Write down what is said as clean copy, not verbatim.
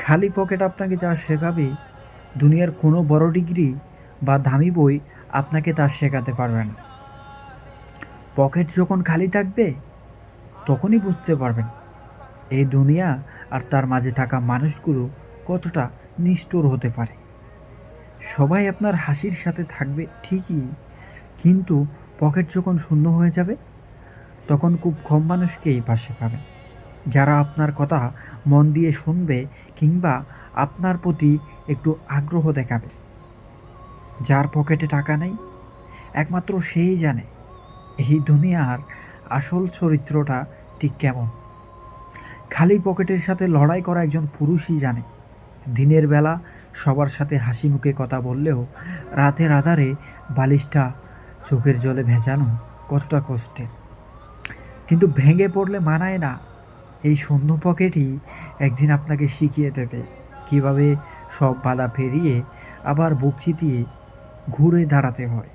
খালি পকেট আপনাকে যা শেখাবে, দুনিয়ার কোনো বড় ডিগ্রি বা দামি বই আপনাকে তা শেখাতে পারবে না। পকেট যখন খালি থাকবে, তখনই বুঝতে পারবেন এই দুনিয়া আর তার মাঝে থাকা মানুষগুলো কতটা নিষ্ঠুর হতে পারে। সবাই আপনার হাসির সাথে থাকবে ঠিকই, কিন্তু পকেট যখন শূন্য হয়ে যাবে, তখন খুব কম মানুষকেই পাশে পাবেন, যারা আপনার কথা মন দিয়ে শুনবে কিংবা আপনার প্রতি একটু আগ্রহ দেখাবে। যার পকেটে টাকা নেই, একমাত্র সেই জানে এই দুনিয়ার আসল চরিত্রটা ঠিক কেমন। খালি পকেটের সাথে লড়াই করা একজন পুরুষই জানে দিনের বেলা সবার সাথে হাসি মুখে কথা বললেও রাতের আধারে বালিশটা চোখের জলে ভেজানো কতটা কষ্টের। কিন্তু ভেঙে পড়লে মানায় না, এই শূন্য পকেটই একদিন আপনাকে শিখিয়ে দেবে কিভাবে সব বাধা পেরিয়ে আবার বুক চিতিয়ে ঘুরে দাঁড়াতে হয়।